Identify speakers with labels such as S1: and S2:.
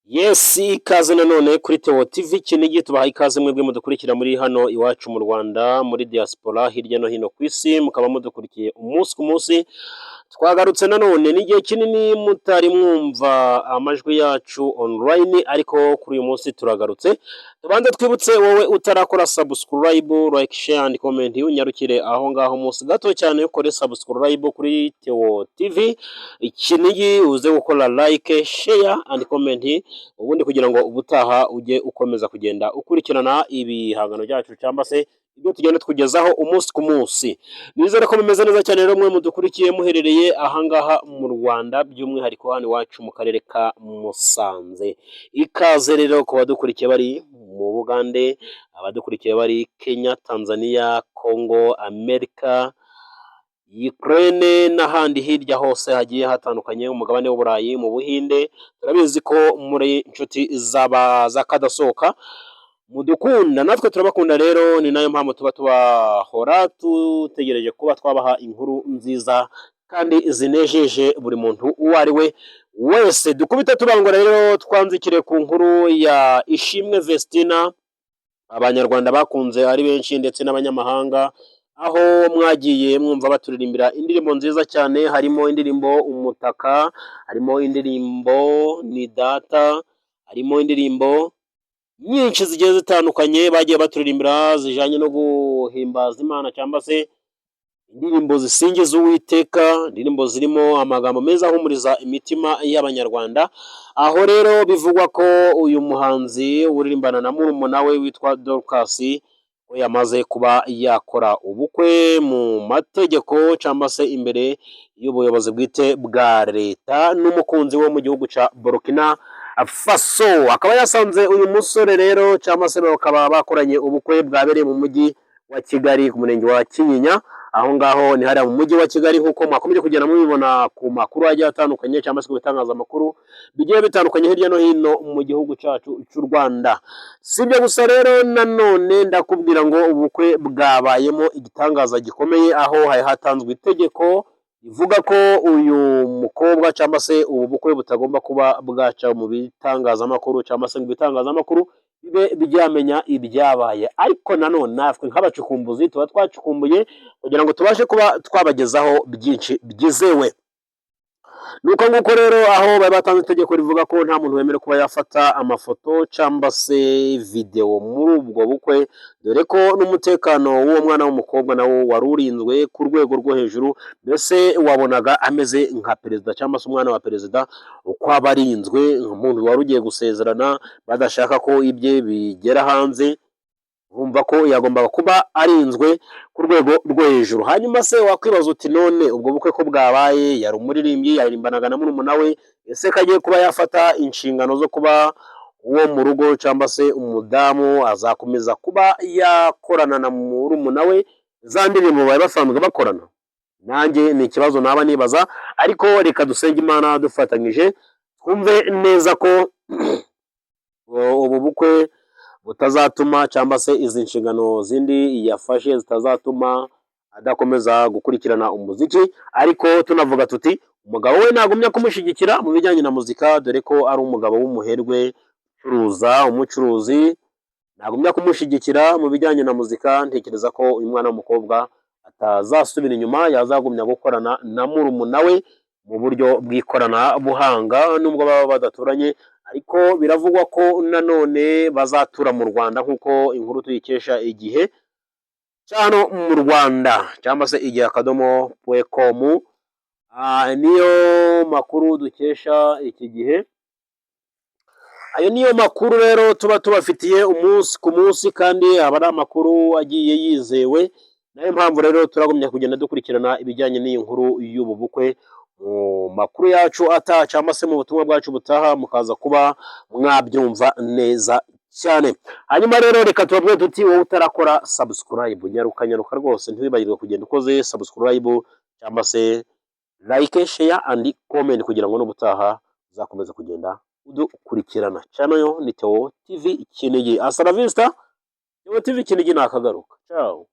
S1: Yes, ikaze nanone kuri Theo TV Kinigi, tubaha ikaze mwebwe mudukurikira muri hano iwacu mu Rwanda, muri diaspora hirya no hino ku isi, mukaba mudukurikiye umunsi ku munsi. Twagarutse nanone n'igihe kinini mutari mwumva amajwi yacu online, ariko kuri uyu munsi turagarutse. Tubanze twibutse wowe utarakora subscribe, like, share and comment, unyarukire aho ngaho munsi gato cyane ukore subscribe kuri Theo TV Kinigi, uze gukora like, share and comment, ubundi kugira ngo ubutaha ujye ukomeza kugenda ukurikirana ibihangano byacu cyangwa se ibyo tugenda tukugezaho umunsi ku munsi. Nizere ko bimeze neza cyane rero mwe mudukurikiye muherereye ahangaha mu Rwanda, by'umwihariko hano iwacu mu karere ka Musanze. Ikaze rero ku badukurikiye bari mu Bugande, abadukurikiye bari Kenya, Tanzania, Congo, Amerika, Ukraine n'ahandi hirya hose hagiye hatandukanye, umugabane w'Uburayi, mu Buhinde. Turabizi ko muri inshuti z'akadasohoka mudukunda, natwe turabakunda rero, ni nayo mpamvu tuba tubahora tutegereje kuba twabaha inkuru nziza kandi zinejeje buri muntu uwo ari we wese. Dukubita tubangura rero, twanzikire ku nkuru ya Ishimwe Vestina abanyarwanda bakunze ari benshi ndetse n'abanyamahanga, aho mwagiye mwumva baturirimbira indirimbo nziza cyane. Harimo indirimbo Umutaka, harimo indirimbo Ni Data, harimo indirimbo nyinshi zigiye zitandukanye bagiye baturirimbira zijanye no guhimbaza Imana, cyangwa se indirimbo zisingiza Uwiteka, indirimbo zirimo amagambo meza ahumuriza imitima y'abanyarwanda. Aho rero bivugwa ko uyu muhanzi uririmbana na murumuna we witwa Dorcas ko yamaze kuba yakora ubukwe mu mategeko cyangwa se imbere y'ubuyobozi bwite bwa leta n'umukunzi wo mu gihugu cya Burkina Faso. Akaba yasanze uyu musore rero cyangwa se bakaba bakoranye ubukwe bwabereye mu mujyi wa Kigali ku murenge wa Kinyinya. Aho ngaho ni hariya mu mujyi wa Kigali, nk'uko mwakomeje kugenda mubibona ku makuru agiye atandukanye cyangwa se ku bitangazamakuru bigiye bitandukanye hirya no hino mu gihugu cyacu cy'u Rwanda. Si ibyo gusa rero, nanone ndakubwira ngo ubukwe bwabayemo igitangaza gikomeye, aho hari hatanzwe itegeko ivuga ko uyu mukobwa cyangwa se ubu bukwe butagomba kuba bwaca mu bitangazamakuru cyangwa se mu bitangazamakuru bibe byamenya ibyabaye. Ariko nanone natwe nk'abacukumbuzi tuba twacukumbuye kugira ngo tubashe kuba twabagezaho byinshi byizewe. Nuko nguko rero, aho bari batanze itegeko rivuga ko nta muntu wemerewe kuba yafata amafoto cyangwa se video muri ubwo bukwe, dore ko n'umutekano w'uwo mwana w'umukobwa nawo wari urinzwe ku rwego rwo hejuru. Mbese wabonaga ameze nka perezida cyangwa se umwana wa perezida, uko aba arinzwe nk'umuntu wari ugiye gusezerana, badashaka ko ibye bigera hanze. Bumva ko yagombaga kuba arinzwe ku rwego rwo hejuru. Hanyuma se wakwibaza uti none ubwo bukwe ko bwabaye, yari umuririmbyi, yaririmbanaga na murumuna we, ese kagiye kuba yafata inshingano zo kuba uwo mu rugo cyangwa se umudamu azakomeza kuba yakorana na murumuna we za ndirimbo bari basanzwe bakorana? Nanjye ni ikibazo naba nibaza, ariko reka dusenge Imana dufatanyije twumve neza ko ubu bukwe butazatuma cyangwa se izi nshingano zindi yafashe zitazatuma adakomeza gukurikirana umuziki. Ariko tunavuga tuti umugabo we nagumya kumushyigikira mu bijyanye na muzika, dore ko ari umugabo w'umuherwe umucuruzi, nagumya kumushyigikira mu bijyanye na muzika. Ntekereza ko uyu mwana w'umukobwa atazasubira inyuma, yazagumya gukorana na murumuna we mu buryo bw'ikoranabuhanga, nubwo baba badaturanye. Ariko biravugwa ko nanone bazatura mu Rwanda, nk'uko inkuru tuyikesha Igihe cyano mu Rwanda cyangwa se igihe.com. Niyo makuru dukesha iki gihe. Ayo niyo makuru rero tuba tubafitiye umunsi ku munsi, kandi aba ari amakuru agiye yizewe. Nayo mpamvu rero turagumya kugenda dukurikirana ibijyanye n'iyi nkuru y'ubu bukwe mu makuru yacu ataha cyangwa se mu butumwa bwacu butaha, mukaza kuba mwabyumva neza cyane. Hanyuma rero reka tubabwire tuti wowe utarakora subscribe, nyaruka rwose ntiwibagirwe kugenda ukoze subscribe cyangwa se like, share and comment, kugira ngo n'ubutaha uzakomeza kugenda udukurikirana. Channel yo ni Theo TV Kinigi. Hasta la vista. Theo TV Kinigi nakagaruka. Ciao.